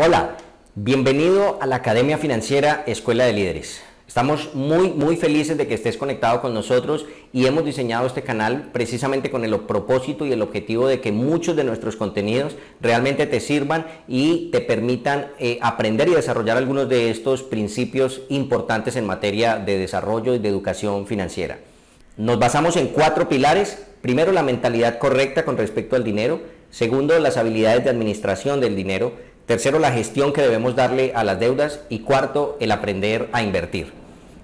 Hola, bienvenido a la Academia Financiera Escuela de Líderes. Estamos muy felices de que estés conectado con nosotros y hemos diseñado este canal precisamente con el propósito y el objetivo de que muchos de nuestros contenidos realmente te sirvan y te permitan aprender y desarrollar algunos de estos principios importantes en materia de desarrollo y de educación financiera. Nos basamos en 4 pilares. Primero, la mentalidad correcta con respecto al dinero. Segundo, las habilidades de administración del dinero. Tercero, la gestión que debemos darle a las deudas. Y cuarto, el aprender a invertir.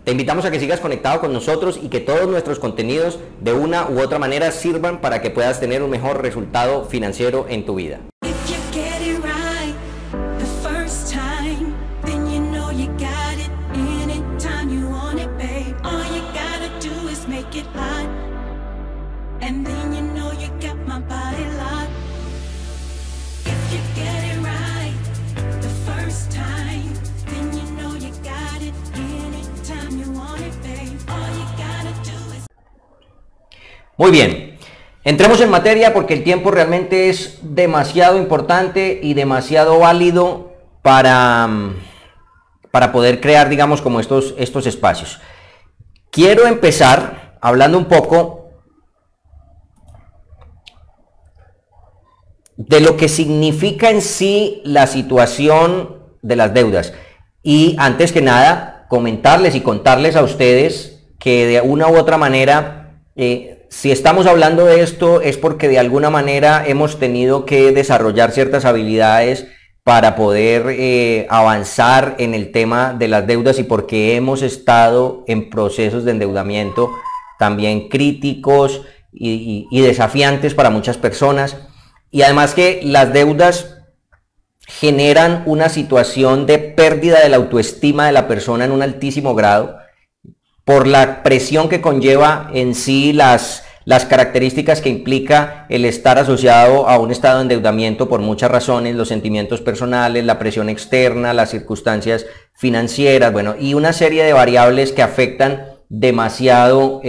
Te invitamos a que sigas conectado con nosotros y que todos nuestros contenidos de una u otra manera sirvan para que puedas tener un mejor resultado financiero en tu vida. Muy bien, entremos en materia porque el tiempo realmente es demasiado importante y demasiado válido para poder crear, digamos, como estos espacios. Quiero empezar hablando un poco de lo que significa en sí la situación de las deudas. Y antes que nada, comentarles y contarles a ustedes que de una u otra manera, si estamos hablando de esto es porque de alguna manera hemos tenido que desarrollar ciertas habilidades para poder avanzar en el tema de las deudas y porque hemos estado en procesos de endeudamiento también críticos y desafiantes para muchas personas. Y además que las deudas generan una situación de pérdida de la autoestima de la persona en un altísimo grado, por la presión que conlleva en sí las características que implica el estar asociado a un estado de endeudamiento por muchas razones, los sentimientos personales, la presión externa, las circunstancias financieras, bueno, y una serie de variables que afectan demasiado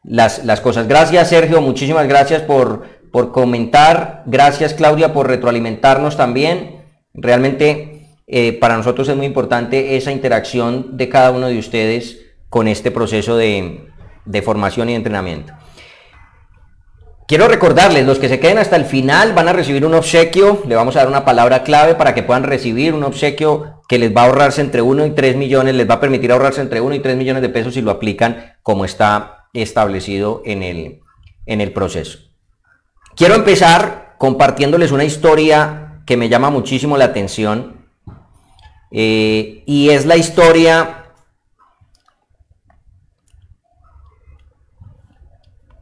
las cosas. Gracias, Sergio, muchísimas gracias por comentar. Gracias, Claudia, por retroalimentarnos también. Realmente para nosotros es muy importante esa interacción de cada uno de ustedes con este proceso de formación y entrenamiento. Quiero recordarles, los que se queden hasta el final van a recibir un obsequio. Le vamos a dar una palabra clave para que puedan recibir un obsequio que les va a ahorrarse entre 1 y 3 millones, les va a permitir ahorrarse entre 1 y 3 millones de pesos si lo aplican como está establecido en el proceso. Quiero empezar compartiéndoles una historia que me llama muchísimo la atención y es la historia.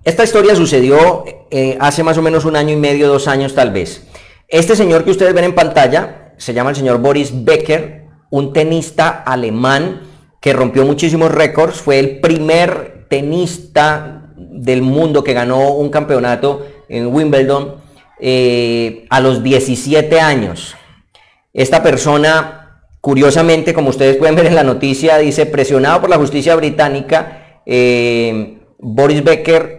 Esta historia sucedió hace más o menos 1 año y medio, 2 años tal vez. Este señor que ustedes ven en pantalla se llama el señor Boris Becker, un tenista alemán que rompió muchísimos récords. Fue el primer tenista del mundo que ganó un campeonato en Wimbledon a los 17 años. Esta persona, curiosamente, como ustedes pueden ver en la noticia, dice: presionado por la justicia británica, Boris Becker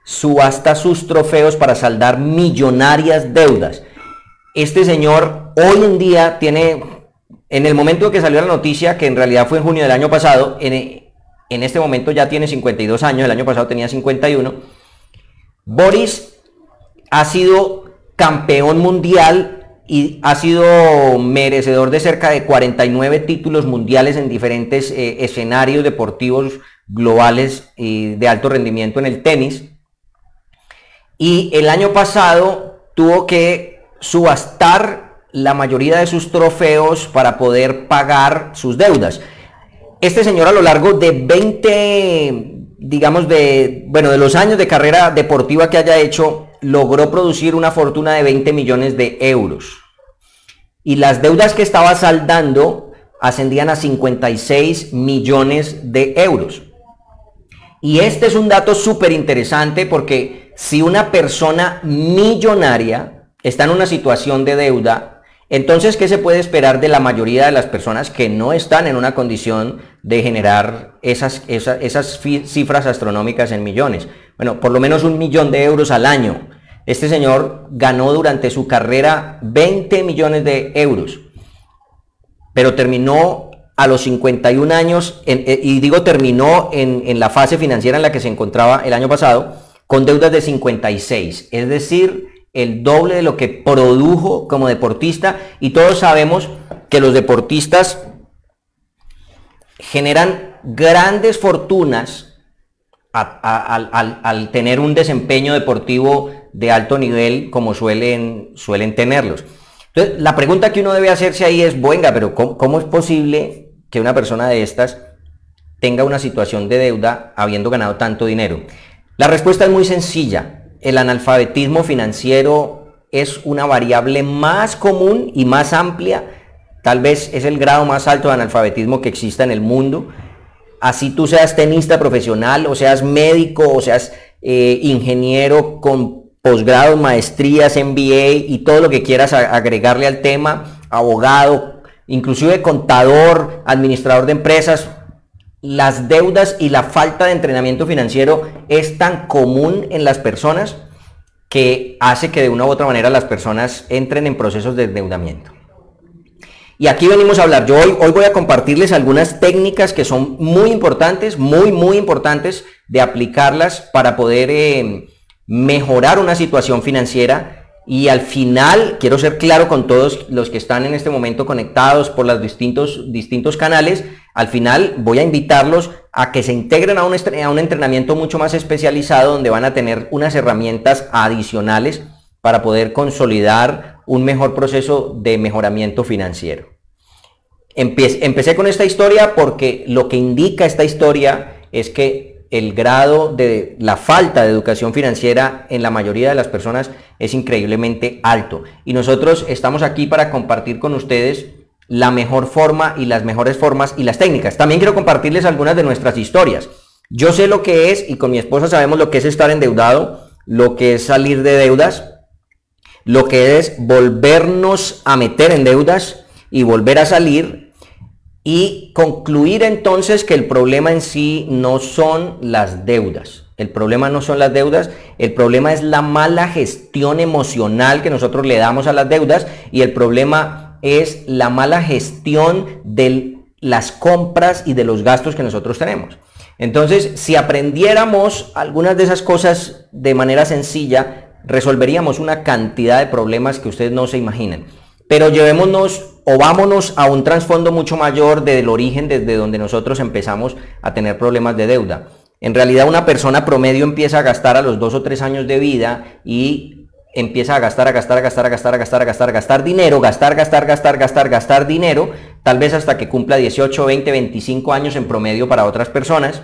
subasta sus trofeos para saldar millonarias deudas. Este señor hoy en día tiene, en el momento que salió la noticia, que en realidad fue en junio del año pasado, en este momento ya tiene 52 años, el año pasado tenía 51. Boris ha sido campeón mundial y ha sido merecedor de cerca de 49 títulos mundiales en diferentes escenarios deportivos globales y de alto rendimiento en el tenis. Y el año pasado tuvo que subastar la mayoría de sus trofeos para poder pagar sus deudas. Este señor, a lo largo de 20, digamos, de los años de carrera deportiva que haya hecho, logró producir una fortuna de 20 millones de euros. Y las deudas que estaba saldando ascendían a 56 millones de euros. Y este es un dato súper interesante porque si una persona millonaria está en una situación de deuda, entonces, ¿qué se puede esperar de la mayoría de las personas que no están en una condición de generar esas cifras astronómicas en millones? Bueno, por lo menos 1 millón de euros al año. Este señor ganó durante su carrera 20 millones de euros, pero terminó a los 51 años, y digo terminó en la fase financiera en la que se encontraba el año pasado, con deudas de 56, es decir, el doble de lo que produjo como deportista. Y todos sabemos que los deportistas generan grandes fortunas al tener un desempeño deportivo de alto nivel como suelen tenerlos. Entonces, la pregunta que uno debe hacerse ahí es, venga, pero ¿cómo es posible que una persona de estas tenga una situación de deuda habiendo ganado tanto dinero? La respuesta es muy sencilla. El analfabetismo financiero es una variable más común y más amplia. Tal vez es el grado más alto de analfabetismo que exista en el mundo. Así tú seas tenista profesional, o seas médico, o seas ingeniero con posgrados, maestrías, MBA y todo lo que quieras agregarle al tema, abogado, inclusive contador, administrador de empresas. Las deudas y la falta de entrenamiento financiero es tan común en las personas que hace que de una u otra manera las personas entren en procesos de endeudamiento. Y aquí venimos a hablar. Yo hoy voy a compartirles algunas técnicas que son muy importantes, muy importantes de aplicarlas para poder mejorar una situación financiera. Y al final, quiero ser claro con todos los que están en este momento conectados por los distintos canales, al final voy a invitarlos a que se integren a un entrenamiento mucho más especializado, donde van a tener unas herramientas adicionales para poder consolidar un mejor proceso de mejoramiento financiero. Empecé con esta historia porque lo que indica esta historia es que el grado de la falta de educación financiera en la mayoría de las personas es increíblemente alto. Y nosotros estamos aquí para compartir con ustedes la mejor forma y las mejores formas y las técnicas. También quiero compartirles algunas de nuestras historias. Yo sé lo que es, y con mi esposa sabemos lo que es estar endeudado, lo que es salir de deudas, lo que es volvernos a meter en deudas y volver a salir, y concluir entonces que el problema en sí no son las deudas. El problema no son las deudas, el problema es la mala gestión emocional que nosotros le damos a las deudas, y el problema es la mala gestión de las compras y de los gastos que nosotros tenemos. Entonces, si aprendiéramos algunas de esas cosas de manera sencilla, resolveríamos una cantidad de problemas que ustedes no se imaginan. Pero llevémonos o vámonos a un trasfondo mucho mayor del origen, desde donde nosotros empezamos a tener problemas de deuda. En realidad, una persona promedio empieza a gastar a los 2 o 3 años de vida y empieza a gastar dinero, gastar dinero, tal vez hasta que cumpla 18, 20, 25 años en promedio para otras personas.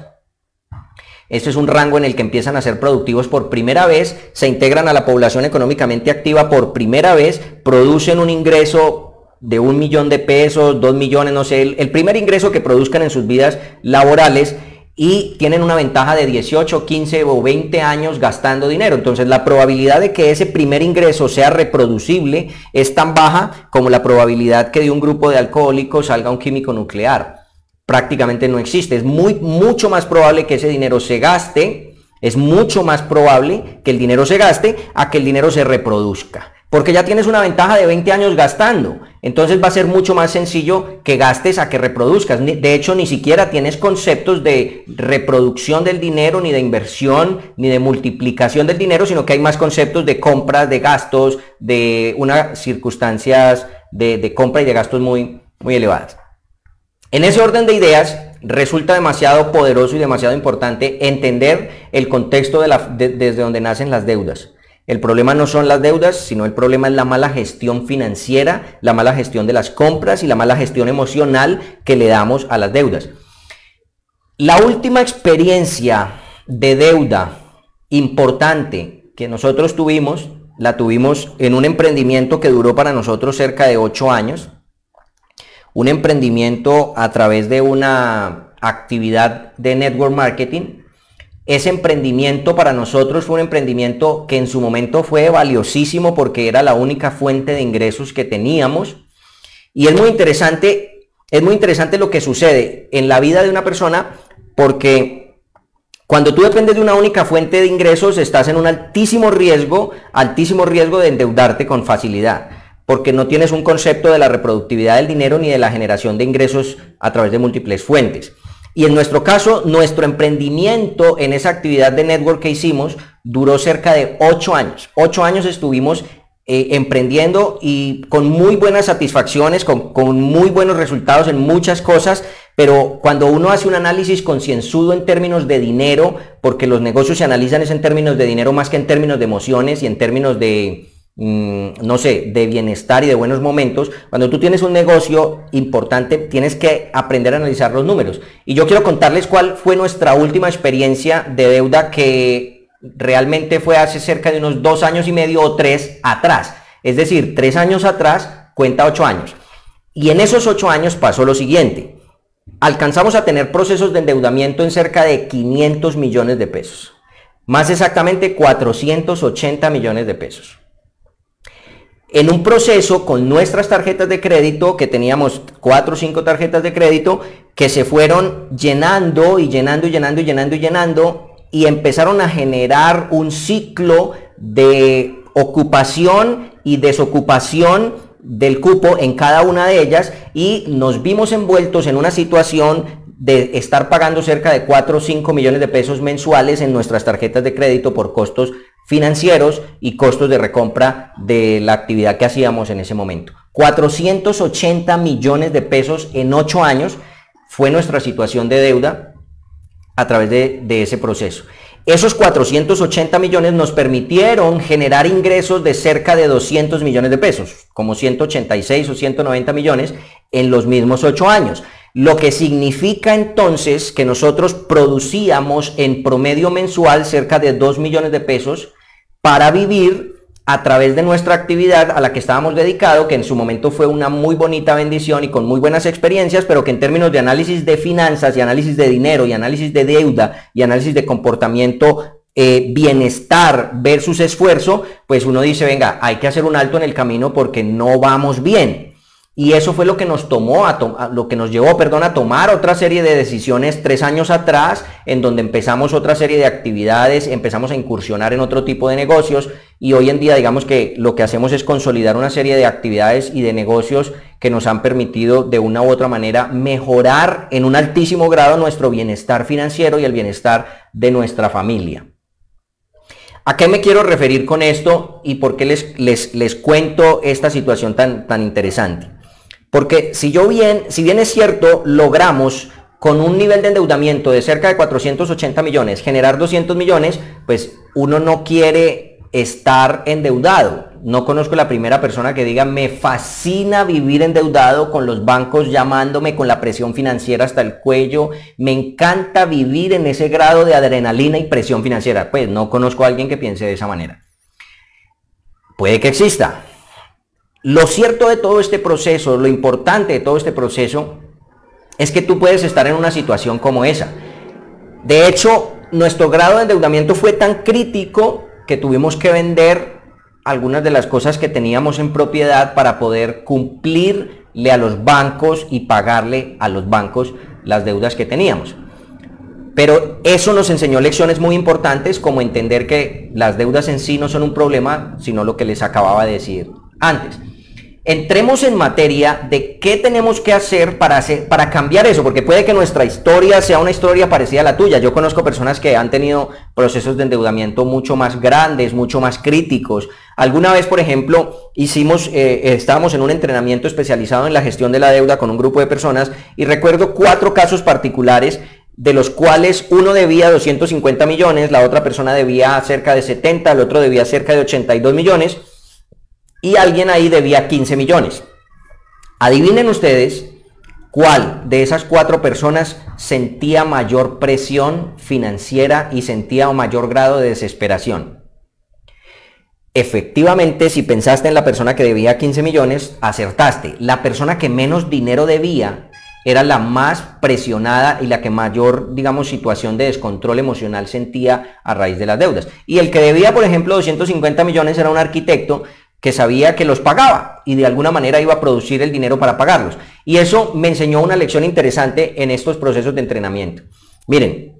Este es un rango en el que empiezan a ser productivos por primera vez, se integran a la población económicamente activa por primera vez, producen un ingreso de 1 millón de pesos, 2 millones, no sé, el primer ingreso que produzcan en sus vidas laborales, y tienen una ventaja de 18, 15 o 20 años gastando dinero. Entonces, la probabilidad de que ese primer ingreso sea reproducible es tan baja como la probabilidad que de un grupo de alcohólicos salga un químico nuclear. Prácticamente no existe. Es mucho más probable que ese dinero se gaste, es mucho más probable que el dinero se gaste a que el dinero se reproduzca, porque ya tienes una ventaja de 20 años gastando. Entonces va a ser mucho más sencillo que gastes a que reproduzcas. De hecho, ni siquiera tienes conceptos de reproducción del dinero, ni de inversión, ni de multiplicación del dinero, sino que hay más conceptos de compras, de gastos, de unas circunstancias de compra y de gastos muy elevadas. En ese orden de ideas, resulta demasiado poderoso y demasiado importante entender el contexto desde donde nacen las deudas. El problema no son las deudas, sino el problema es la mala gestión financiera, la mala gestión de las compras y la mala gestión emocional que le damos a las deudas. La última experiencia de deuda importante que nosotros tuvimos, la tuvimos en un emprendimiento que duró para nosotros cerca de 8 años. Un emprendimiento a través de una actividad de network marketing. Ese emprendimiento para nosotros fue un emprendimiento que en su momento fue valiosísimo porque era la única fuente de ingresos que teníamos. Y es muy interesante lo que sucede en la vida de una persona, porque Cuando tú dependes de una única fuente de ingresos, estás en un altísimo riesgo de endeudarte con facilidad, porque no tienes un concepto de la reproductividad del dinero ni de la generación de ingresos a través de múltiples fuentes. Y en nuestro caso, nuestro emprendimiento en esa actividad de network que hicimos duró cerca de 8 años. 8 años estuvimos emprendiendo y con muy buenas satisfacciones, con muy buenos resultados en muchas cosas, pero cuando uno hace un análisis concienzudo en términos de dinero, porque los negocios se analizan es en términos de dinero más que en términos de emociones y en términos de, no sé, de bienestar y de buenos momentos, cuando tú tienes un negocio importante, tienes que aprender a analizar los números. Y yo quiero contarles cuál fue nuestra última experiencia de deuda, que realmente fue hace cerca de unos 2 años y medio o 3 atrás. Es decir, 3 años atrás cuenta 8 años. Y en esos 8 años pasó lo siguiente. Alcanzamos a tener procesos de endeudamiento en cerca de 500 millones de pesos. Más exactamente 480 millones de pesos. En un proceso con nuestras tarjetas de crédito, que teníamos 4 o 5 tarjetas de crédito, que se fueron llenando y llenando y llenando y llenando y llenando, y empezaron a generar un ciclo de ocupación y desocupación del cupo en cada una de ellas, y nos vimos envueltos en una situación de estar pagando cerca de 4 o 5 millones de pesos mensuales en nuestras tarjetas de crédito por costos financieros y costos de recompra de la actividad que hacíamos en ese momento. 480 millones de pesos en 8 años fue nuestra situación de deuda a través de ese proceso. Esos 480 millones nos permitieron generar ingresos de cerca de 200 millones de pesos, como 186 o 190 millones en los mismos 8 años. Lo que significa entonces que nosotros producíamos en promedio mensual cerca de 2 millones de pesos para vivir a través de nuestra actividad a la que estábamos dedicados, que en su momento fue una muy bonita bendición y con muy buenas experiencias, pero que en términos de análisis de finanzas y análisis de dinero y análisis de deuda y análisis de comportamiento, bienestar versus esfuerzo, pues uno dice, venga, hay que hacer un alto en el camino porque no vamos bien. Y eso fue lo que nos llevó a tomar otra serie de decisiones 3 años atrás, en donde empezamos otra serie de actividades, empezamos a incursionar en otro tipo de negocios, y hoy en día digamos que lo que hacemos es consolidar una serie de actividades y de negocios que nos han permitido de una u otra manera mejorar en un altísimo grado nuestro bienestar financiero y el bienestar de nuestra familia. ¿A qué me quiero referir con esto y por qué les cuento esta situación tan interesante? Porque si bien es cierto, logramos con un nivel de endeudamiento de cerca de 480 millones generar 200 millones, pues uno no quiere estar endeudado. No conozco la primera persona que diga, me fascina vivir endeudado, con los bancos llamándome, con la presión financiera hasta el cuello, me encanta vivir en ese grado de adrenalina y presión financiera. Pues no conozco a alguien que piense de esa manera. Puede que exista. Lo cierto de todo este proceso, lo importante de todo este proceso, es que tú puedes estar en una situación como esa. De hecho, nuestro grado de endeudamiento fue tan crítico que tuvimos que vender algunas de las cosas que teníamos en propiedad para poder cumplirle a los bancos y pagarle a los bancos las deudas que teníamos. Pero eso nos enseñó lecciones muy importantes, como entender que las deudas en sí no son un problema, sino lo que les acababa de decir antes. Entremos en materia de qué tenemos que hacer para cambiar eso, porque puede que nuestra historia sea una historia parecida a la tuya. Yo conozco personas que han tenido procesos de endeudamiento mucho más grandes, mucho más críticos. Alguna vez, por ejemplo, estábamos en un entrenamiento especializado en la gestión de la deuda con un grupo de personas, y recuerdo 4 casos particulares, de los cuales uno debía 250 millones, la otra persona debía cerca de 70, el otro debía cerca de 82 millones, y alguien ahí debía 15 millones. Adivinen ustedes cuál de esas 4 personas sentía mayor presión financiera y sentía un mayor grado de desesperación. Efectivamente, si pensaste en la persona que debía 15 millones, acertaste. La persona que menos dinero debía era la más presionada y la que mayor, digamos, situación de descontrol emocional sentía a raíz de las deudas. Y el que debía, por ejemplo, 250 millones era un arquitecto que sabía que los pagaba y de alguna manera iba a producir el dinero para pagarlos. Y eso me enseñó una lección interesante en estos procesos de entrenamiento. Miren,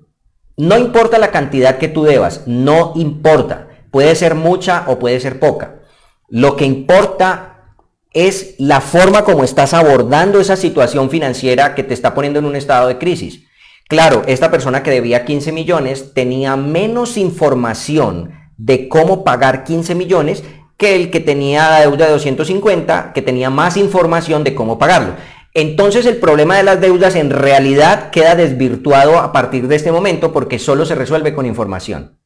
No importa la cantidad que tú debas, no importa. Puede ser mucha o puede ser poca. Lo que importa es la forma como estás abordando esa situación financiera que te está poniendo en un estado de crisis. Claro, esta persona que debía 15 millones tenía menos información de cómo pagar 15 millones que el que tenía la deuda de 250, que tenía más información de cómo pagarlo. Entonces el problema de las deudas en realidad queda desvirtuado a partir de este momento porque solo se resuelve con información.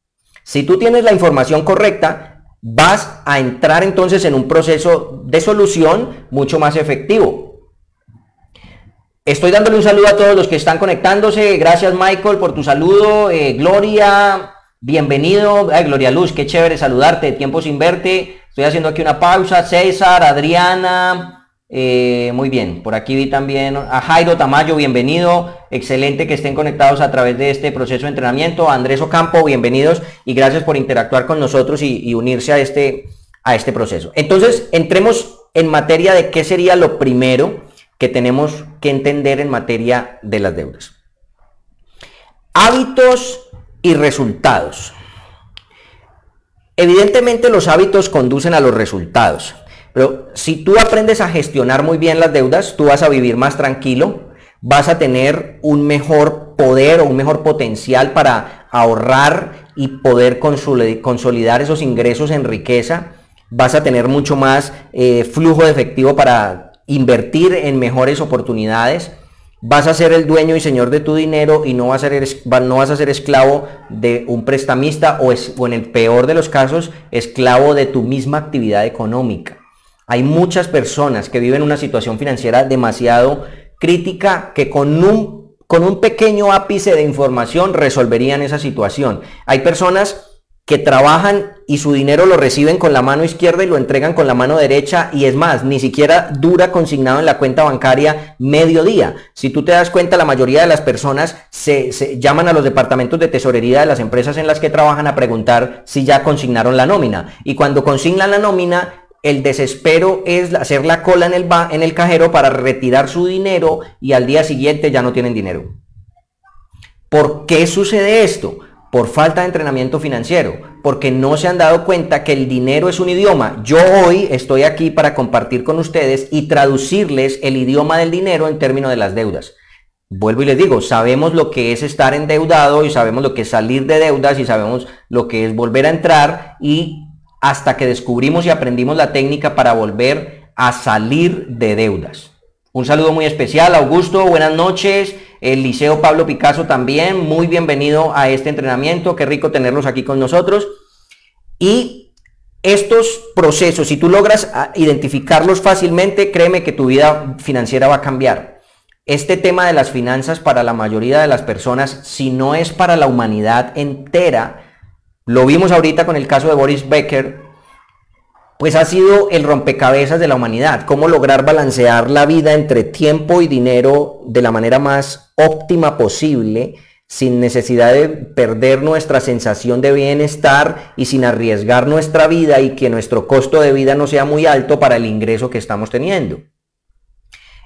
Si tú tienes la información correcta, vas a entrar entonces en un proceso de solución mucho más efectivo. Estoy dándole un saludo a todos los que están conectándose. Gracias, Michael, por tu saludo. Gloria, bienvenido. Gloria Luz, qué chévere saludarte, tiempo sin verte. Estoy haciendo aquí una pausa. César, Adriana, muy bien. Por aquí vi también a Jairo Tamayo, bienvenido. Excelente que estén conectados a través de este proceso de entrenamiento. A Andrés Ocampo, bienvenidos y gracias por interactuar con nosotros y unirse a este proceso. Entonces, entremos en materia de qué sería lo primero que tenemos que entender en materia de las deudas. Hábitos y resultados. Evidentemente los hábitos conducen a los resultados, pero si tú aprendes a gestionar muy bien las deudas, tú vas a vivir más tranquilo, vas a tener un mejor poder o un mejor potencial para ahorrar y poder consolidar esos ingresos en riqueza, vas a tener mucho más flujo de efectivo para invertir en mejores oportunidades, vas a ser el dueño y señor de tu dinero y no vas a ser esclavo de un prestamista o en el peor de los casos, esclavo de tu misma actividad económica. Hay muchas personas que viven una situación financiera demasiado crítica que con un pequeño ápice de información resolverían esa situación. Hay personas que trabajan y su dinero lo reciben con la mano izquierda y lo entregan con la mano derecha, y es más, ni siquiera dura consignado en la cuenta bancaria medio día. Si tú te das cuenta, la mayoría de las personas se llaman a los departamentos de tesorería de las empresas en las que trabajan a preguntar si ya consignaron la nómina, y cuando consignan la nómina, el desespero es hacer la cola en el cajero para retirar su dinero y al día siguiente ya no tienen dinero. ¿Por qué sucede esto? Por falta de entrenamiento financiero, porque no se han dado cuenta que el dinero es un idioma. Yo hoy estoy aquí para compartir con ustedes y traducirles el idioma del dinero en términos de las deudas. Vuelvo y les digo, sabemos lo que es estar endeudado y sabemos lo que es salir de deudas y sabemos lo que es volver a entrar, y hasta que descubrimos y aprendimos la técnica para volver a salir de deudas. Un saludo muy especial, Augusto, buenas noches. El Liceo Pablo Picasso también, muy bienvenido a este entrenamiento, qué rico tenerlos aquí con nosotros. Y estos procesos, si tú logras identificarlos fácilmente, créeme que tu vida financiera va a cambiar. Este tema de las finanzas para la mayoría de las personas, si no es para la humanidad entera, lo vimos ahorita con el caso de Boris Becker, pues ha sido el rompecabezas de la humanidad. Cómo lograr balancear la vida entre tiempo y dinero de la manera más óptima posible, sin necesidad de perder nuestra sensación de bienestar y sin arriesgar nuestra vida y que nuestro costo de vida no sea muy alto para el ingreso que estamos teniendo.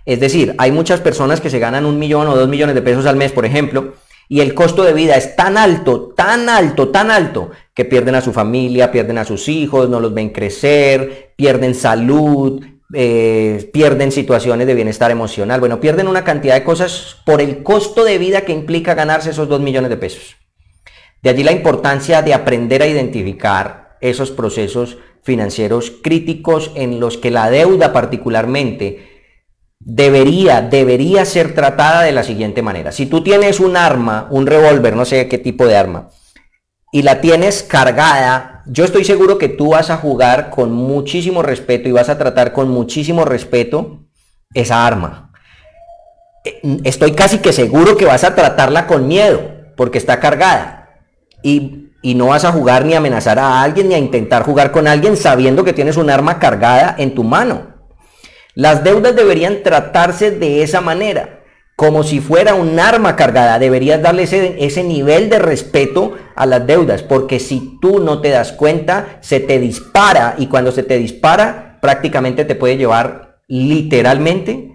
Es decir, hay muchas personas que se ganan 1 millón o 2 millones de pesos al mes, por ejemplo, y el costo de vida es tan alto, que pierden a su familia, pierden a sus hijos, no los ven crecer, pierden salud, pierden situaciones de bienestar emocional. Bueno, pierden una cantidad de cosas por el costo de vida que implica ganarse esos 2 millones de pesos. De allí la importancia de aprender a identificar esos procesos financieros críticos en los que la deuda particularmente debería ser tratada de la siguiente manera. Si tú tienes un arma, un revólver, no sé qué tipo de arma, y la tienes cargada, yo estoy seguro que tú vas a jugar con muchísimo respeto y vas a tratar con muchísimo respeto esa arma. Estoy casi que seguro que vas a tratarla con miedo porque está cargada, y no vas a jugar ni a amenazar a alguien ni a intentar jugar con alguien sabiendo que tienes un arma cargada en tu mano. Las deudas deberían tratarse de esa manera, como si fuera un arma cargada. Deberías darle ese nivel de respeto a las deudas, porque si tú no te das cuenta, se te dispara, y cuando se te dispara, prácticamente te puede llevar literalmente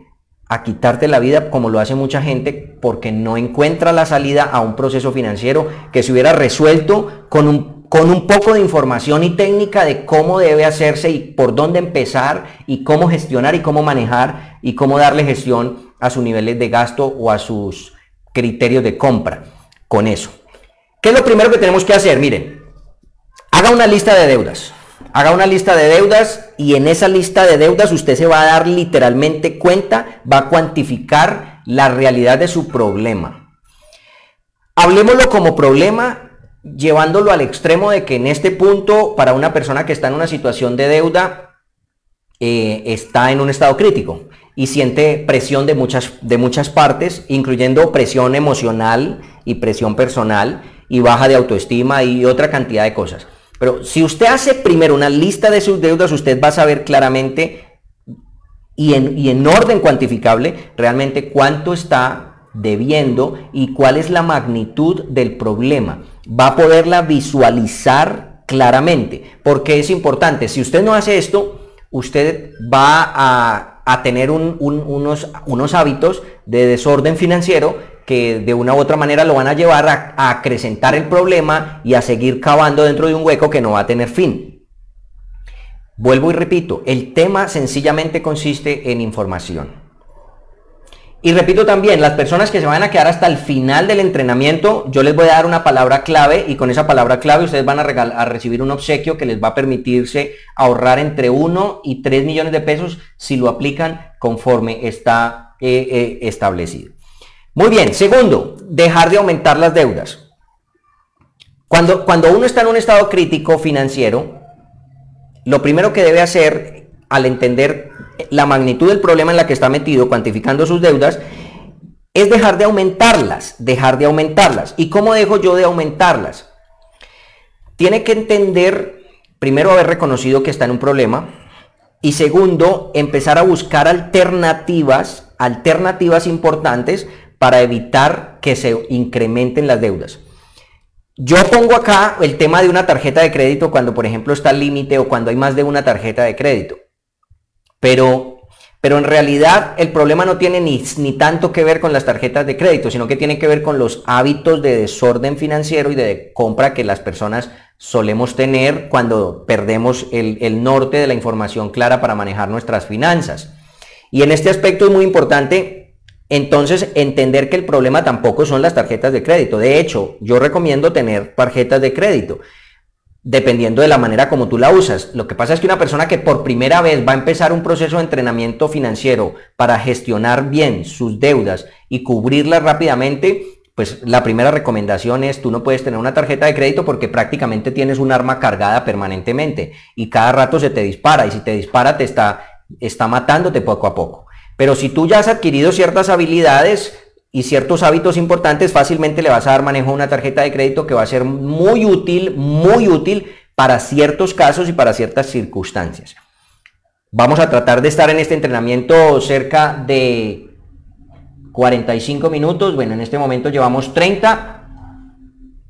a quitarte la vida como lo hace mucha gente porque no encuentra la salida a un proceso financiero que se hubiera resuelto con un poco de información y técnica de cómo debe hacerse y por dónde empezar y cómo gestionar y cómo manejar y cómo darle gestión a sus niveles de gasto o a sus criterios de compra con eso. ¿Qué es lo primero que tenemos que hacer? Miren, haga una lista de deudas. Haga una lista de deudas y en esa lista de deudas usted se va a dar literalmente cuenta, va a cuantificar la realidad de su problema. Hablemoslo como problema, llevándolo al extremo de que en este punto, para una persona que está en una situación de deuda, está en un estado crítico y siente presión de muchas partes, incluyendo presión emocional y presión personal y baja de autoestima y otra cantidad de cosas. Pero si usted hace primero una lista de sus deudas, usted va a saber claramente y en orden cuantificable realmente cuánto está debiendo y cuál es la magnitud del problema. Va a poderla visualizar claramente, porque es importante. Si usted no hace esto, usted va a tener unos hábitos de desorden financiero que de una u otra manera lo van a llevar a acrecentar el problema y a seguir cavando dentro de un hueco que no va a tener fin. Vuelvo y repito, el tema sencillamente consiste en información. Y repito también, las personas que se van a quedar hasta el final del entrenamiento, yo les voy a dar una palabra clave y con esa palabra clave ustedes van a recibir un obsequio que les va a permitirse ahorrar entre 1 y 3 millones de pesos si lo aplican conforme está establecido. Muy bien, segundo, dejar de aumentar las deudas. Cuando uno está en un estado crítico financiero, lo primero que debe hacer al entender la magnitud del problema en la que está metido, cuantificando sus deudas, es dejar de aumentarlas, ¿Y cómo dejo yo de aumentarlas? Tiene que entender, primero, haber reconocido que está en un problema, y segundo, empezar a buscar alternativas importantes para evitar que se incrementen las deudas. Yo pongo acá el tema de una tarjeta de crédito cuando, por ejemplo, está al límite o cuando hay más de una tarjeta de crédito. Pero en realidad el problema no tiene ni tanto que ver con las tarjetas de crédito, sino que tiene que ver con los hábitos de desorden financiero y de compra que las personas solemos tener cuando perdemos el norte de la información clara para manejar nuestras finanzas. Y en este aspecto es muy importante entonces entender que el problema tampoco son las tarjetas de crédito. De hecho, yo recomiendo tener tarjetas de crédito, dependiendo de la manera como tú la usas. Lo que pasa es que una persona que por primera vez va a empezar un proceso de entrenamiento financiero para gestionar bien sus deudas y cubrirlas rápidamente, pues la primera recomendación es: tú no puedes tener una tarjeta de crédito porque prácticamente tienes un arma cargada permanentemente y cada rato se te dispara, y si te dispara te está matándote poco a poco. Pero si tú ya has adquirido ciertas habilidades y ciertos hábitos importantes, fácilmente le vas a dar manejo a una tarjeta de crédito que va a ser muy útil para ciertos casos y para ciertas circunstancias. Vamos a tratar de estar en este entrenamiento cerca de 45 minutos. Bueno, en este momento llevamos 30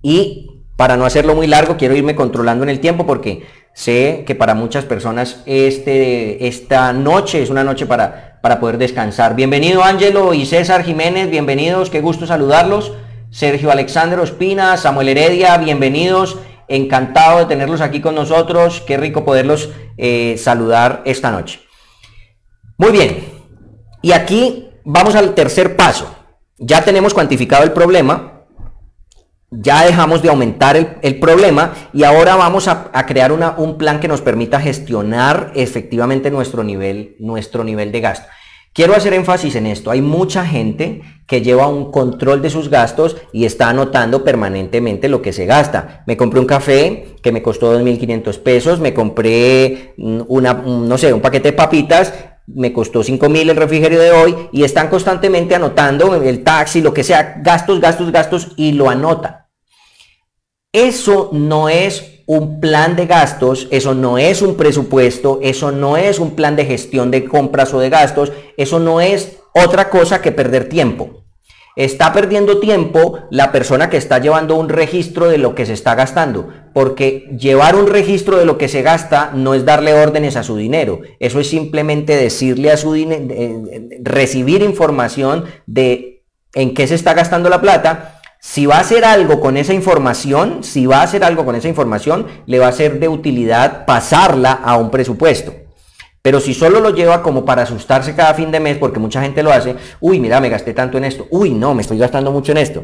y para no hacerlo muy largo quiero irme controlando en el tiempo porque sé que para muchas personas esta noche es una noche para poder descansar. Bienvenido Ángelo y César Jiménez, bienvenidos, qué gusto saludarlos. Sergio Alexander Ospina, Samuel Heredia, bienvenidos, encantado de tenerlos aquí con nosotros, qué rico poderlos saludar esta noche. Muy bien, y aquí vamos al tercer paso. Ya tenemos cuantificado el problema, ya dejamos de aumentar el problema y ahora vamos a crear un plan que nos permita gestionar efectivamente nuestro nivel de gasto. Quiero hacer énfasis en esto. Hay mucha gente que lleva un control de sus gastos y está anotando permanentemente lo que se gasta. Me compré un café que me costó 2.500 pesos, me compré un paquete de papitas, me costó 5.000 el refrigerio de hoy, y están constantemente anotando el taxi, lo que sea, gastos, y lo anotan. Eso no es un plan de gastos, eso no es un presupuesto, eso no es un plan de gestión de compras o de gastos, eso no es otra cosa que perder tiempo. Está perdiendo tiempo la persona que está llevando un registro de lo que se está gastando, porque llevar un registro de lo que se gasta no es darle órdenes a su dinero, eso es simplemente decirle a su dinero, recibir información de en qué se está gastando la plata. Si va a hacer algo con esa información, le va a ser de utilidad pasarla a un presupuesto. Pero si solo lo lleva como para asustarse cada fin de mes, porque mucha gente lo hace, uy, mira, me gasté tanto en esto, uy, no, me estoy gastando mucho en esto.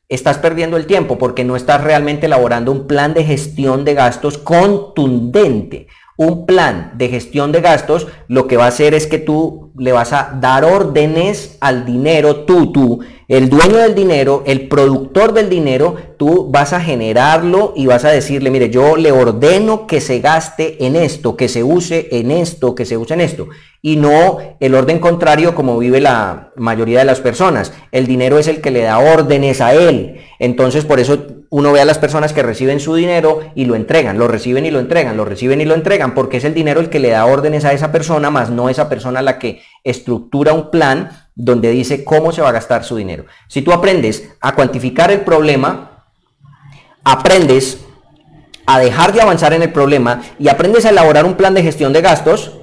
Estás perdiendo el tiempo porque no estás realmente elaborando un plan de gestión de gastos contundente. Un plan de gestión de gastos lo que va a hacer es que tú le vas a dar órdenes al dinero, tú, el dueño del dinero, el productor del dinero, tú vas a generarlo y vas a decirle, mire, yo le ordeno que se gaste en esto, que se use en esto, que se use en esto. Y no el orden contrario como vive la mayoría de las personas. El dinero es el que le da órdenes a él. Entonces por eso uno ve a las personas que reciben su dinero y lo entregan, lo reciben y lo entregan, lo reciben y lo entregan, porque es el dinero el que le da órdenes a esa persona, más no esa persona la que estructura un plan donde dice cómo se va a gastar su dinero. Si tú aprendes a cuantificar el problema, aprendes a dejar de avanzar en el problema y aprendes a elaborar un plan de gestión de gastos,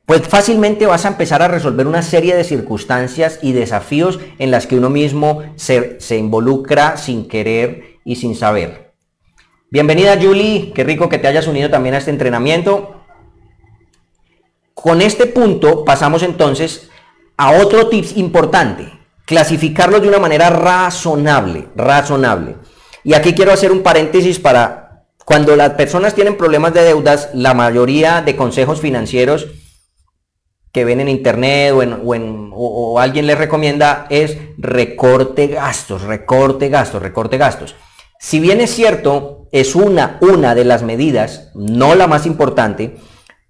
pues fácilmente vas a empezar a resolver una serie de circunstancias y desafíos en las que uno mismo se involucra sin querer y sin saber. Bienvenida Julie, qué rico que te hayas unido también a este entrenamiento. Con este punto pasamos entonces a otro tip importante, clasificarlos de una manera razonable. Y aquí quiero hacer un paréntesis para cuando las personas tienen problemas de deudas, la mayoría de consejos financieros que ven en internet o alguien les recomienda es recorte gastos. Si bien es cierto, es una de las medidas, no la más importante,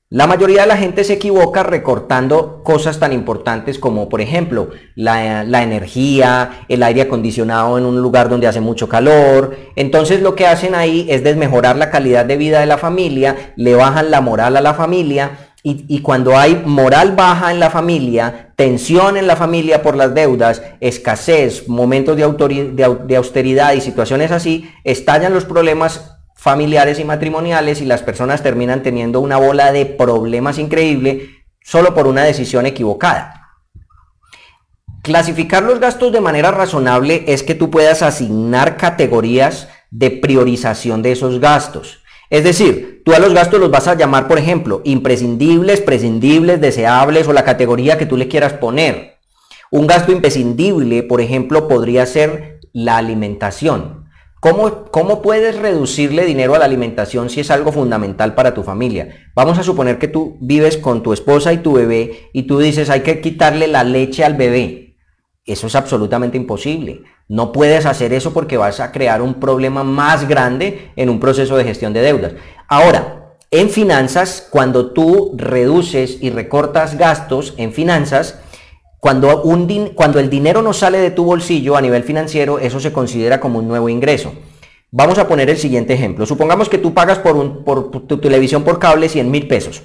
la mayoría de la gente se equivoca recortando cosas tan importantes como, por ejemplo, la energía, el aire acondicionado en un lugar donde hace mucho calor. Entonces lo que hacen ahí es desmejorar la calidad de vida de la familia, le bajan la moral a la familia. Y cuando hay moral baja en la familia, tensión en la familia por las deudas, escasez, momentos de austeridad y situaciones así, estallan los problemas familiares y matrimoniales y las personas terminan teniendo una bola de problemas increíble solo por una decisión equivocada. Clasificar los gastos de manera razonable es que tú puedas asignar categorías de priorización de esos gastos. Es decir, tú a los gastos los vas a llamar, por ejemplo, imprescindibles, prescindibles, deseables o la categoría que tú le quieras poner. Un gasto imprescindible, por ejemplo, podría ser la alimentación. ¿Cómo puedes reducirle dinero a la alimentación si es algo fundamental para tu familia? Vamos a suponer que tú vives con tu esposa y tu bebé y tú dices hay que quitarle la leche al bebé. Eso es absolutamente imposible. No puedes hacer eso porque vas a crear un problema más grande en un proceso de gestión de deudas. Ahora, en finanzas, cuando tú reduces y recortas gastos en finanzas, cuando el dinero no sale de tu bolsillo a nivel financiero, eso se considera como un nuevo ingreso. Vamos a poner el siguiente ejemplo. Supongamos que tú pagas por tu televisión por cable 100,000 pesos.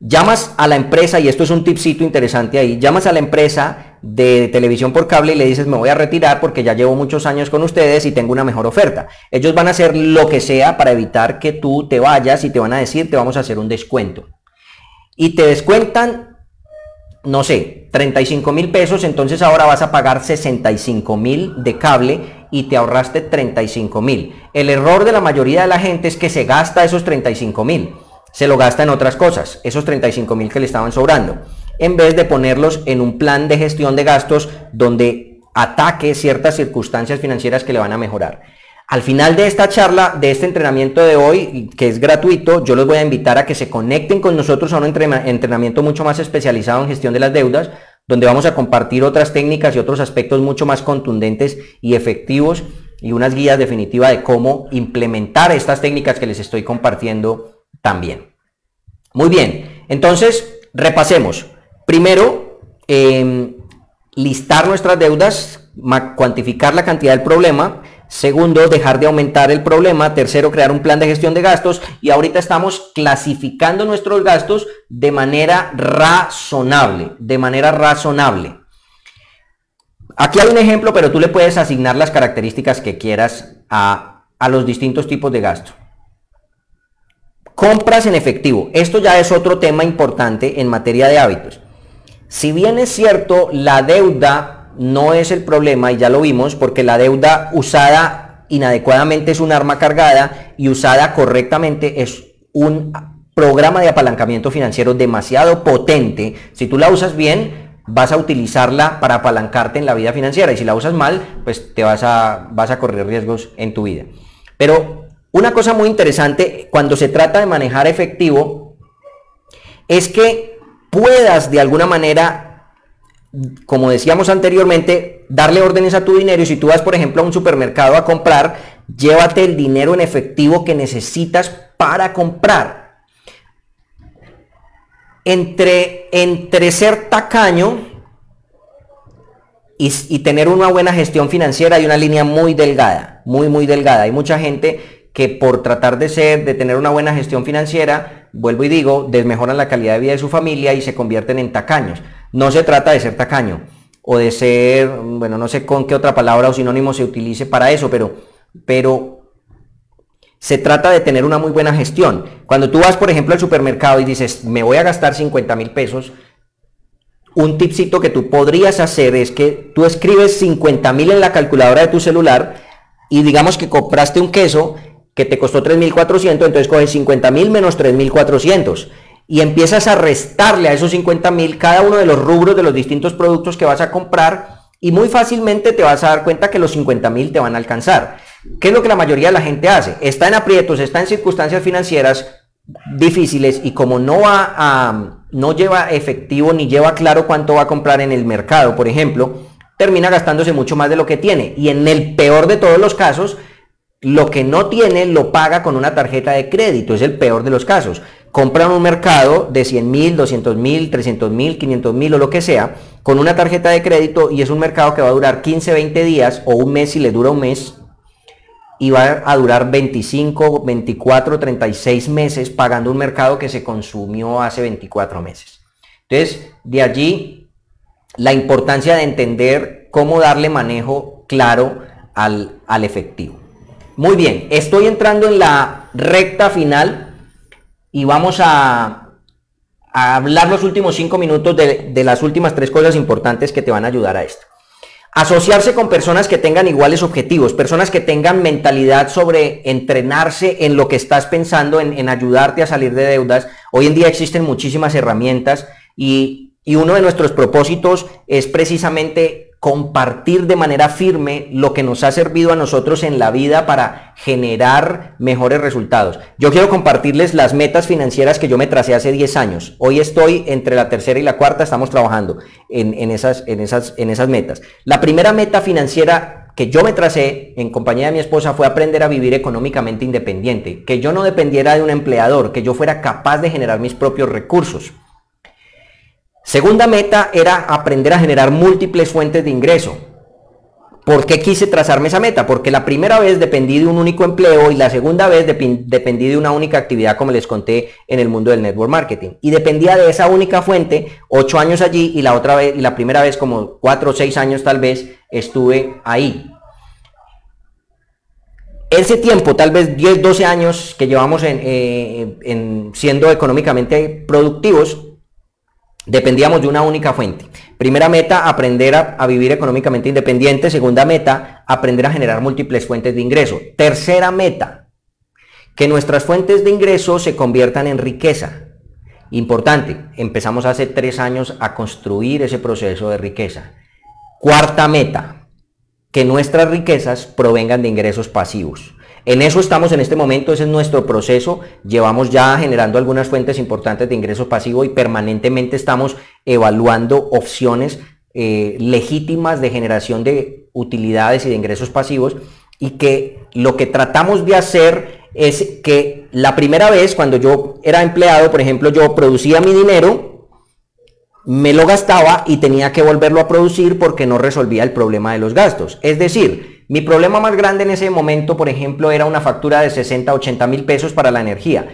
Llamas a la empresa, y esto es un tipcito interesante ahí, llamas a la empresa de televisión por cable y le dices me voy a retirar porque ya llevo muchos años con ustedes y tengo una mejor oferta. Ellos van a hacer lo que sea para evitar que tú te vayas y te van a decir te vamos a hacer un descuento. Y te descuentan, no sé, 35,000 pesos, entonces ahora vas a pagar 65,000 de cable y te ahorraste 35,000. El error de la mayoría de la gente es que se gasta esos 35,000. Se lo gasta en otras cosas, esos 35,000 que le estaban sobrando, en vez de ponerlos en un plan de gestión de gastos donde ataque ciertas circunstancias financieras que le van a mejorar. Al final de esta charla, de este entrenamiento de hoy, que es gratuito, yo los voy a invitar a que se conecten con nosotros a un entrenamiento mucho más especializado en gestión de las deudas, donde vamos a compartir otras técnicas y otros aspectos mucho más contundentes y efectivos y unas guías definitivas de cómo implementar estas técnicas que les estoy compartiendo también. Muy bien, entonces repasemos. Primero, listar nuestras deudas, cuantificar la cantidad del problema. Segundo, dejar de aumentar el problema. Tercero, crear un plan de gestión de gastos. Y ahorita estamos clasificando nuestros gastos de manera razonable. Aquí hay un ejemplo, pero tú le puedes asignar las características que quieras a los distintos tipos de gasto. Compras en efectivo. Esto ya es otro tema importante en materia de hábitos. Si bien es cierto, la deuda no es el problema, y ya lo vimos, porque la deuda usada inadecuadamente es un arma cargada y usada correctamente es un programa de apalancamiento financiero demasiado potente. Si tú la usas bien, vas a utilizarla para apalancarte en la vida financiera, y si la usas mal, pues te vas a correr riesgos en tu vida. Pero una cosa muy interesante cuando se trata de manejar efectivo es que puedas de alguna manera, como decíamos anteriormente, darle órdenes a tu dinero. Y si tú vas, por ejemplo, a un supermercado a comprar, llévate el dinero en efectivo que necesitas para comprar. Entre ser tacaño y tener una buena gestión financiera hay una línea muy delgada, muy delgada. Hay mucha gente que por tratar de tener una buena gestión financiera, vuelvo y digo, desmejoran la calidad de vida de su familia y se convierten en tacaños. No se trata de ser tacaño o de ser, bueno, no sé con qué otra palabra o sinónimo se utilice para eso, pero se trata de tener una muy buena gestión. Cuando tú vas, por ejemplo, al supermercado y dices, me voy a gastar 50,000 pesos, un tipcito que tú podrías hacer es que tú escribes 50,000 en la calculadora de tu celular y digamos que compraste un queso que te costó 3,400, entonces coges 50,000 menos 3,400 y empiezas a restarle a esos 50,000 cada uno de los rubros de los distintos productos que vas a comprar, y muy fácilmente te vas a dar cuenta que los 50,000 te van a alcanzar. ¿Qué es lo que la mayoría de la gente hace? Está en aprietos, está en circunstancias financieras difíciles, y como no lleva efectivo ni lleva claro cuánto va a comprar en el mercado, por ejemplo, termina gastándose mucho más de lo que tiene, y en el peor de todos los casos, lo que no tiene lo paga con una tarjeta de crédito. Es el peor de los casos. Compra en un mercado de 100,000, 200,000, 300,000, 500,000 o lo que sea, con una tarjeta de crédito, y es un mercado que va a durar 15, 20 días o un mes si le dura un mes, y va a durar 25, 24, 36 meses pagando un mercado que se consumió hace 24 meses. Entonces, de allí la importancia de entender cómo darle manejo claro al efectivo. Muy bien, estoy entrando en la recta final y vamos a hablar los últimos 5 minutos de las últimas 3 cosas importantes que te van a ayudar a esto. Asociarse con personas que tengan iguales objetivos, personas que tengan mentalidad sobre entrenarse en lo que estás pensando, en ayudarte a salir de deudas. Hoy en día existen muchísimas herramientas y uno de nuestros propósitos es precisamente compartir de manera firme lo que nos ha servido a nosotros en la vida para generar mejores resultados. Yo quiero compartirles las metas financieras que yo me tracé hace 10 años. Hoy estoy entre la tercera y la cuarta, estamos trabajando en esas metas. La primera meta financiera que yo me tracé en compañía de mi esposa fue aprender a vivir económicamente independiente, que yo no dependiera de un empleador, que yo fuera capaz de generar mis propios recursos. Segunda meta era aprender a generar múltiples fuentes de ingreso. ¿Por qué quise trazarme esa meta? Porque la primera vez dependí de un único empleo y la segunda vez dependí de una única actividad, como les conté, en el mundo del network marketing. Y dependía de esa única fuente, 8 años allí, y la primera vez como 4 o 6 años tal vez estuve ahí. Ese tiempo, tal vez 10, 12 años que llevamos siendo económicamente productivos, dependíamos de una única fuente. Primera meta, aprender a vivir económicamente independiente. Segunda meta, aprender a generar múltiples fuentes de ingreso. Tercera meta, que nuestras fuentes de ingreso se conviertan en riqueza. Importante, empezamos hace 3 años a construir ese proceso de riqueza. Cuarta meta, que nuestras riquezas provengan de ingresos pasivos. En eso estamos en este momento, ese es nuestro proceso. Llevamos ya generando algunas fuentes importantes de ingresos pasivos y permanentemente estamos evaluando opciones legítimas de generación de utilidades y de ingresos pasivos, y que lo que tratamos de hacer es que la primera vez, cuando yo era empleado, por ejemplo, yo producía mi dinero, me lo gastaba y tenía que volverlo a producir porque no resolvía el problema de los gastos. Es decir, mi problema más grande en ese momento, por ejemplo, era una factura de 60, 80,000 pesos para la energía.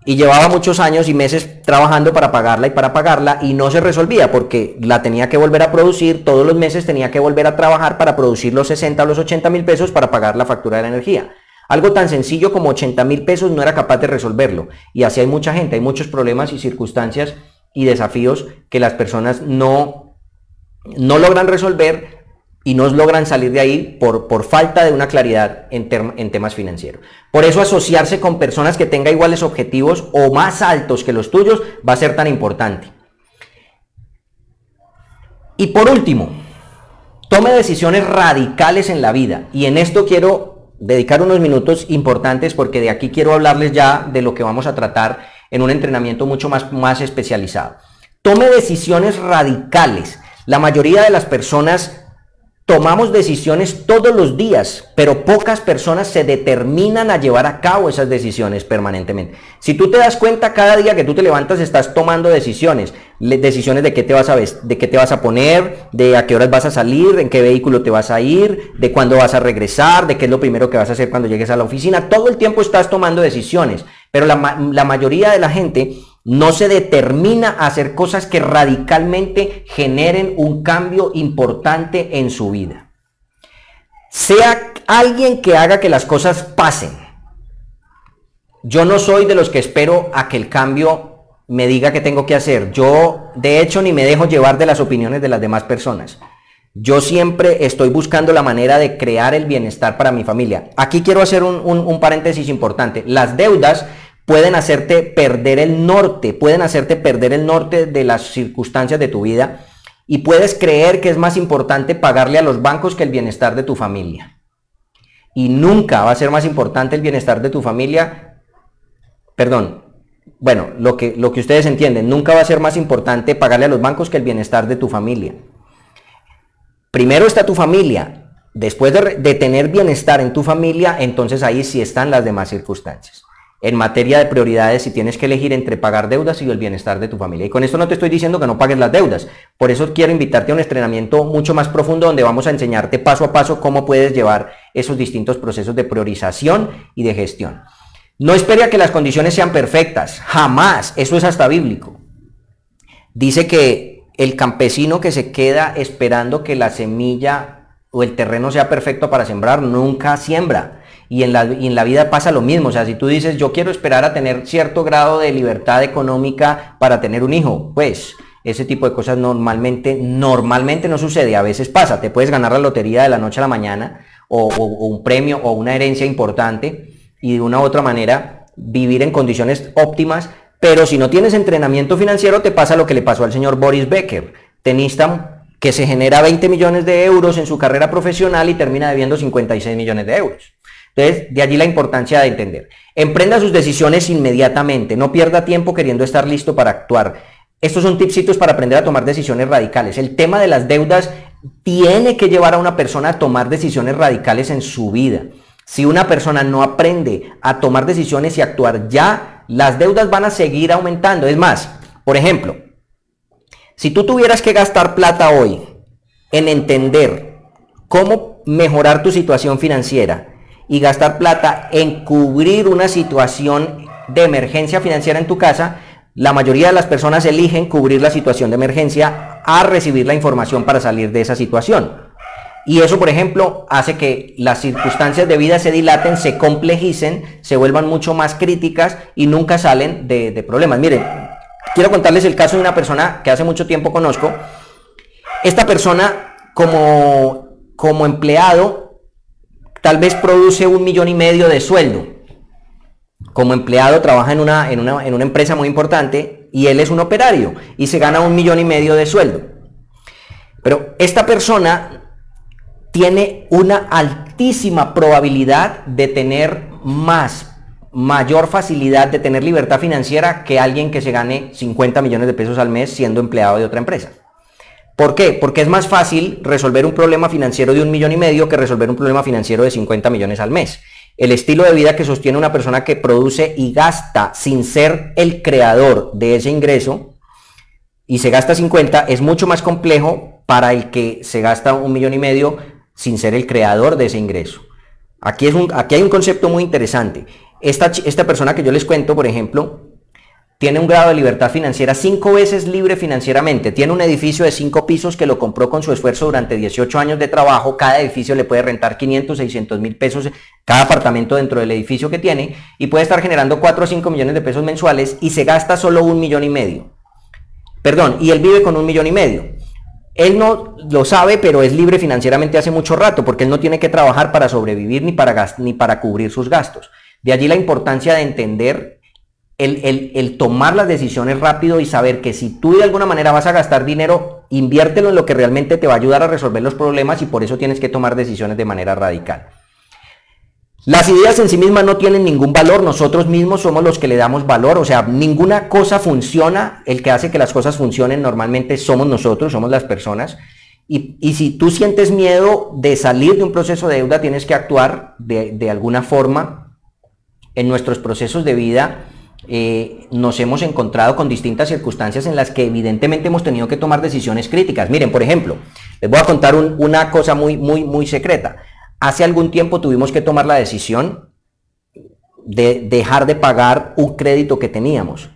y llevaba muchos años y meses trabajando para pagarla y no se resolvía porque la tenía que volver a producir, todos los meses tenía que volver a trabajar para producir los 60 o los 80.000 pesos para pagar la factura de la energía. Algo tan sencillo como 80.000 pesos no era capaz de resolverlo, y así hay mucha gente, hay muchos problemas y circunstancias y desafíos que las personas no logran resolver y no logran salir de ahí por falta de una claridad en temas financieros. Por eso asociarse con personas que tengan iguales objetivos o más altos que los tuyos va a ser tan importante. Y por último, tome decisiones radicales en la vida, y en esto quiero dedicar unos minutos importantes porque de aquí quiero hablarles ya de lo que vamos a tratar en un entrenamiento mucho más especializado. Tome decisiones radicales. La mayoría de las personas tomamos decisiones todos los días, pero pocas personas se determinan a llevar a cabo esas decisiones permanentemente. Si tú te das cuenta, cada día que tú te levantas estás tomando decisiones de qué te vas de qué te vas a poner, de a qué horas vas a salir, en qué vehículo te vas a ir, de cuándo vas a regresar, de qué es lo primero que vas a hacer cuando llegues a la oficina. Todo el tiempo estás tomando decisiones, pero la mayoría de la gente no se determina a hacer cosas que radicalmente generen un cambio importante en su vida. Sea alguien que haga que las cosas pasen. Yo no soy de los que espero a que el cambio me diga qué tengo que hacer. Yo, de hecho, ni me dejo llevar de las opiniones de las demás personas. Yo siempre estoy buscando la manera de crear el bienestar para mi familia. Aquí quiero hacer un paréntesis importante. Las deudas pueden hacerte perder el norte, de las circunstancias de tu vida, y puedes creer que es más importante pagarle a los bancos que el bienestar de tu familia. Y nunca va a ser más importante el bienestar de tu familia, lo que ustedes entienden, nunca va a ser más importante pagarle a los bancos que el bienestar de tu familia. Primero está tu familia, después de tener bienestar en tu familia, entonces ahí sí están las demás circunstancias. En materia de prioridades, si tienes que elegir entre pagar deudas y el bienestar de tu familia. Y con esto no te estoy diciendo que no pagues las deudas. Por eso quiero invitarte a un entrenamiento mucho más profundo donde vamos a enseñarte paso a paso cómo puedes llevar esos distintos procesos de priorización y de gestión. No espere a que las condiciones sean perfectas. Jamás. Eso es hasta bíblico. Dice que el campesino que se queda esperando que la semilla o el terreno sea perfecto para sembrar, nunca siembra. Y en la vida pasa lo mismo. O sea, si tú dices, yo quiero esperar a tener cierto grado de libertad económica para tener un hijo, pues ese tipo de cosas normalmente no sucede. A veces pasa, te puedes ganar la lotería de la noche a la mañana o un premio o una herencia importante y de una u otra manera vivir en condiciones óptimas, pero si no tienes entrenamiento financiero te pasa lo que le pasó al señor Boris Becker, tenista que se genera 20 millones de euros en su carrera profesional y termina debiendo 56 millones de euros. Entonces, de allí la importancia de entender. Emprenda sus decisiones inmediatamente, no pierda tiempo queriendo estar listo para actuar. Estos son tipsitos para aprender a tomar decisiones radicales. El tema de las deudas tiene que llevar a una persona a tomar decisiones radicales en su vida. Si una persona no aprende a tomar decisiones y actuar ya, las deudas van a seguir aumentando. Es más, por ejemplo, si tú tuvieras que gastar plata hoy en entender cómo mejorar tu situación financiera y gastar plata en cubrir una situación de emergencia financiera en tu casa, la mayoría de las personas eligen cubrir la situación de emergencia a recibir la información para salir de esa situación. Y eso, por ejemplo, hace que las circunstancias de vida se dilaten, se complejicen, se vuelvan mucho más críticas y nunca salen de problemas. Miren, quiero contarles el caso de una persona que hace mucho tiempo conozco. Esta persona, como empleado, tal vez produce 1,5 millones de sueldo. Como empleado trabaja en una empresa muy importante y él es un operario y se gana 1,5 millones de sueldo. Pero esta persona tiene una altísima probabilidad de tener mayor facilidad de tener libertad financiera que alguien que se gane 50 millones de pesos al mes siendo empleado de otra empresa. ¿Por qué? Porque es más fácil resolver un problema financiero de 1,5 millones que resolver un problema financiero de 50 millones al mes. El estilo de vida que sostiene una persona que produce y gasta sin ser el creador de ese ingreso y se gasta 50 es mucho más complejo para el que se gasta 1,5 millones sin ser el creador de ese ingreso. Aquí hay un concepto muy interesante. Esta persona que yo les cuento, por ejemplo, tiene un grado de libertad financiera 5 veces libre financieramente, tiene un edificio de 5 pisos que lo compró con su esfuerzo durante 18 años de trabajo, cada edificio le puede rentar 500, 600 mil pesos cada apartamento dentro del edificio que tiene y puede estar generando 4 o 5 millones de pesos mensuales y se gasta solo 1,5 millones. Perdón, y él vive con 1,5 millones. Él no lo sabe, pero es libre financieramente hace mucho rato porque él no tiene que trabajar para sobrevivir ni para cubrir sus gastos. De allí la importancia de entender el tomar las decisiones rápido y saber que si tú de alguna manera vas a gastar dinero, inviértelo en lo que realmente te va a ayudar a resolver los problemas y por eso tienes que tomar decisiones de manera radical. Las ideas en sí mismas no tienen ningún valor, nosotros mismos somos los que le damos valor, o sea, ninguna cosa funciona, el que hace que las cosas funcionen normalmente somos nosotros, somos las personas. Y si tú sientes miedo de salir de un proceso de deuda, tienes que actuar de alguna forma. En nuestros procesos de vida nos hemos encontrado con distintas circunstancias en las que evidentemente hemos tenido que tomar decisiones críticas. Miren, por ejemplo, les voy a contar una cosa muy secreta. Hace algún tiempo tuvimos que tomar la decisión de dejar de pagar un crédito que teníamos.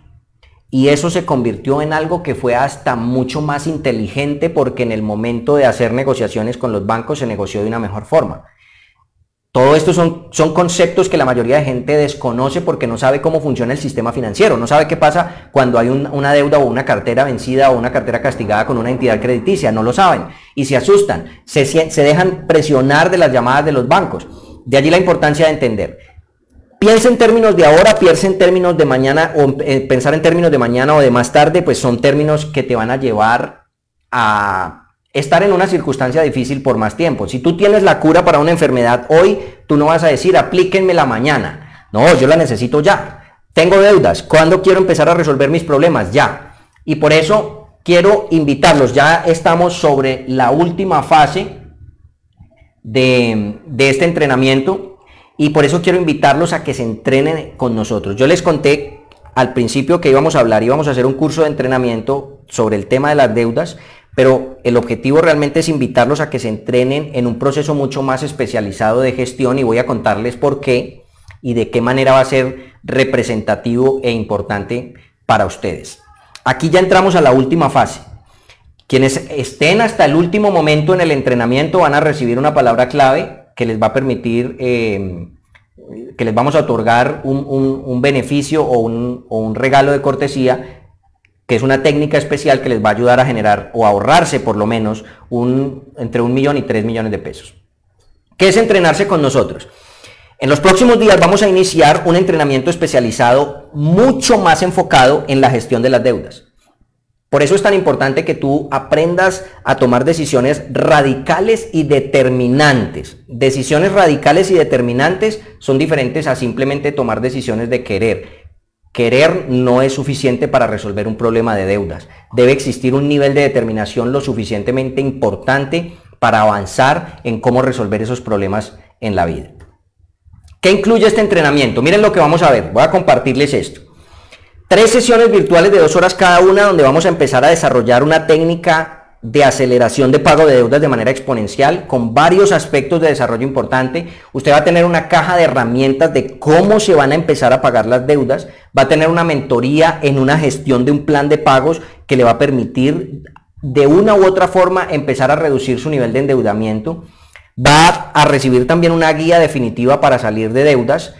Y eso se convirtió en algo que fue hasta mucho más inteligente porque en el momento de hacer negociaciones con los bancos se negoció de una mejor forma. Todo esto son conceptos que la mayoría de gente desconoce porque no sabe cómo funciona el sistema financiero, no sabe qué pasa cuando hay una deuda o una cartera vencida o una cartera castigada con una entidad crediticia, no lo saben y se asustan, se dejan presionar de las llamadas de los bancos. De allí la importancia de entender. Piensa en términos de ahora, piensa en términos de mañana, o pensar en términos de mañana o de más tarde, pues son términos que te van a llevar a estar en una circunstancia difícil por más tiempo. Si tú tienes la cura para una enfermedad hoy, tú no vas a decir, aplíquenmela mañana. No, yo la necesito ya. Tengo deudas. ¿Cuándo quiero empezar a resolver mis problemas? Ya. Y por eso quiero invitarlos. Ya estamos sobre la última fase de este entrenamiento y por eso quiero invitarlos a que se entrenen con nosotros. Yo les conté al principio que íbamos a hacer un curso de entrenamiento sobre el tema de las deudas, pero el objetivo realmente es invitarlos a que se entrenen en un proceso mucho más especializado de gestión y voy a contarles por qué y de qué manera va a ser representativo e importante para ustedes. Aquí ya entramos a la última fase. Quienes estén hasta el último momento en el entrenamiento van a recibir una palabra clave que les va a permitir, que les vamos a otorgar un beneficio o un regalo de cortesía, que es una técnica especial que les va a ayudar a generar o ahorrarse por lo menos entre 1 millón y 3 millones de pesos. ¿Qué es entrenarse con nosotros? En los próximos días vamos a iniciar un entrenamiento especializado mucho más enfocado en la gestión de las deudas. Por eso es tan importante que tú aprendas a tomar decisiones radicales y determinantes. Decisiones radicales y determinantes son diferentes a simplemente tomar decisiones de querer. Querer no es suficiente para resolver un problema de deudas. Debe existir un nivel de determinación lo suficientemente importante para avanzar en cómo resolver esos problemas en la vida. ¿Qué incluye este entrenamiento? Miren lo que vamos a ver. Voy a compartirles esto. 3 sesiones virtuales de 2 horas cada una donde vamos a empezar a desarrollar una técnica de aceleración de pago de deudas de manera exponencial con varios aspectos de desarrollo importante. Usted va a tener una caja de herramientas de cómo se van a empezar a pagar las deudas, va a tener una mentoría en una gestión de un plan de pagos que le va a permitir de una u otra forma empezar a reducir su nivel de endeudamiento, va a recibir también una guía definitiva para salir de deudas,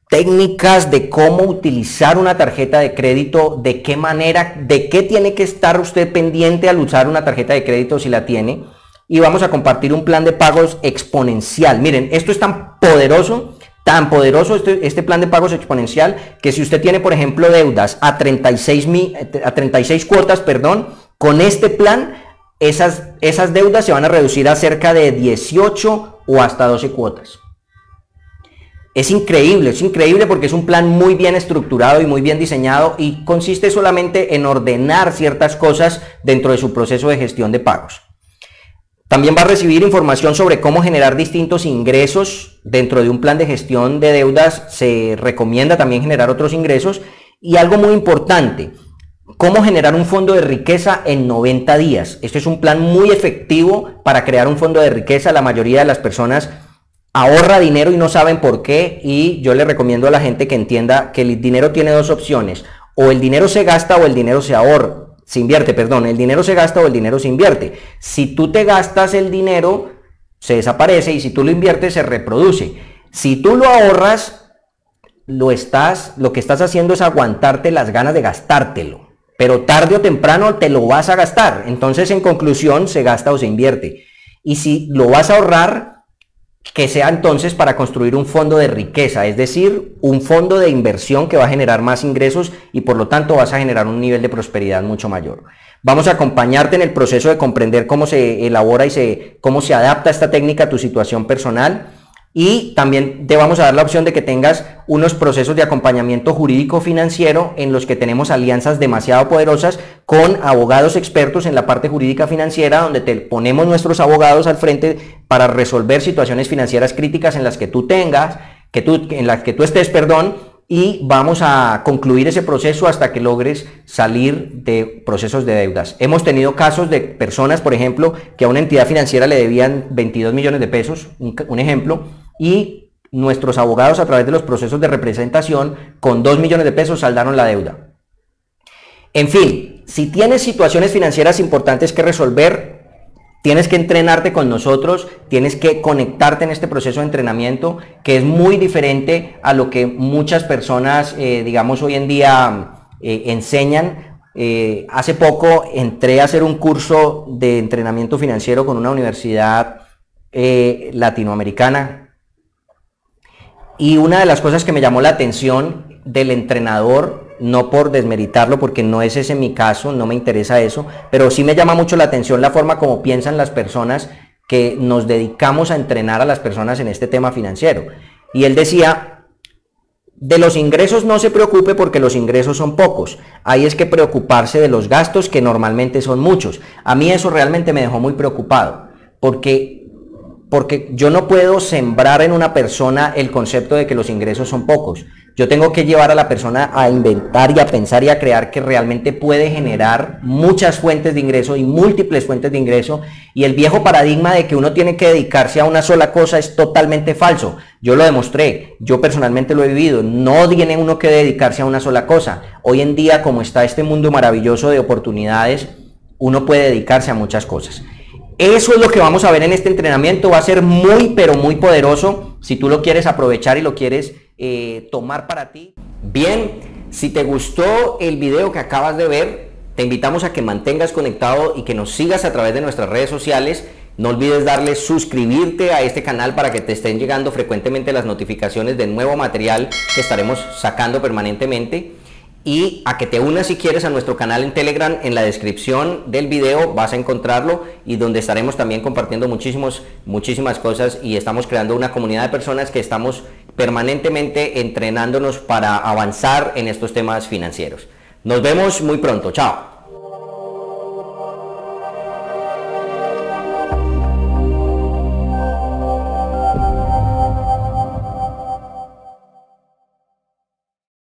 técnicas de cómo utilizar una tarjeta de crédito, de qué manera, de qué tiene que estar usted pendiente al usar una tarjeta de crédito si la tiene. Y vamos a compartir un plan de pagos exponencial. Miren, esto es tan poderoso este plan de pagos exponencial, que si usted tiene, por ejemplo, deudas a 36 cuotas, con este plan, esas deudas se van a reducir a cerca de 18 o hasta 12 cuotas. Es increíble porque es un plan muy bien estructurado y muy bien diseñado y consiste solamente en ordenar ciertas cosas dentro de su proceso de gestión de pagos. También va a recibir información sobre cómo generar distintos ingresos dentro de un plan de gestión de deudas. Se recomienda también generar otros ingresos y algo muy importante, cómo generar un fondo de riqueza en 90 días. Este es un plan muy efectivo para crear un fondo de riqueza. La mayoría de las personas ahorra dinero y no saben por qué, y yo le recomiendo a la gente que entienda que el dinero tiene 2 opciones: O el dinero se gasta o el dinero se invierte, perdón, el dinero se gasta o el dinero se invierte. Si tú te gastas el dinero, se desaparece, y si tú lo inviertes, se reproduce. Si tú lo ahorras, lo que estás haciendo es aguantarte las ganas de gastártelo, pero tarde o temprano te lo vas a gastar. Entonces, en conclusión, se gasta o se invierte. Y si lo vas a ahorrar, que sea entonces para construir un fondo de riqueza, es decir, un fondo de inversión que va a generar más ingresos y por lo tanto vas a generar un nivel de prosperidad mucho mayor. Vamos a acompañarte en el proceso de comprender cómo se elabora y cómo se adapta esta técnica a tu situación personal. Y también te vamos a dar la opción de que tengas unos procesos de acompañamiento jurídico financiero en los que tenemos alianzas demasiado poderosas con abogados expertos en la parte jurídica financiera, donde te ponemos nuestros abogados al frente para resolver situaciones financieras críticas en las que tú estés, y vamos a concluir ese proceso hasta que logres salir de procesos de deudas. Hemos tenido casos de personas, por ejemplo, que a una entidad financiera le debían 22 millones de pesos, un ejemplo, y nuestros abogados, a través de los procesos de representación, con 2 millones de pesos saldaron la deuda. En fin, si tienes situaciones financieras importantes que resolver, tienes que entrenarte con nosotros, tienes que conectarte en este proceso de entrenamiento, que es muy diferente a lo que muchas personas, digamos, hoy en día enseñan. Hace poco entré a hacer un curso de entrenamiento financiero con una universidad latinoamericana, y una de las cosas que me llamó la atención del entrenador, no por desmeritarlo, porque no es ese mi caso, no me interesa eso, pero sí me llama mucho la atención la forma como piensan las personas que nos dedicamos a entrenar a las personas en este tema financiero. Y él decía: de los ingresos no se preocupe porque los ingresos son pocos, ahí es que preocuparse de los gastos, que normalmente son muchos. A mí eso realmente me dejó muy preocupado, porque yo no puedo sembrar en una persona el concepto de que los ingresos son pocos. Yo tengo que llevar a la persona a inventar y a pensar y a crear que realmente puede generar muchas fuentes de ingreso y múltiples fuentes de ingreso, y el viejo paradigma de que uno tiene que dedicarse a una sola cosa es totalmente falso. Yo lo demostré, yo personalmente lo he vivido. No tiene uno que dedicarse a una sola cosa. Hoy en día, como está este mundo maravilloso de oportunidades, uno puede dedicarse a muchas cosas. Eso es lo que vamos a ver en este entrenamiento. Va a ser muy, pero muy poderoso si tú lo quieres aprovechar y lo quieres tomar para ti. Bien, si te gustó el video que acabas de ver, te invitamos a que mantengas conectado y que nos sigas a través de nuestras redes sociales. No olvides darle suscribirte a este canal para que te estén llegando frecuentemente las notificaciones de nuevo material que estaremos sacando permanentemente. Y a que te unas, si quieres, a nuestro canal en Telegram. En la descripción del video vas a encontrarlo, y donde estaremos también compartiendo muchísimas cosas, y estamos creando una comunidad de personas que estamos permanentemente entrenándonos para avanzar en estos temas financieros. Nos vemos muy pronto. Chao.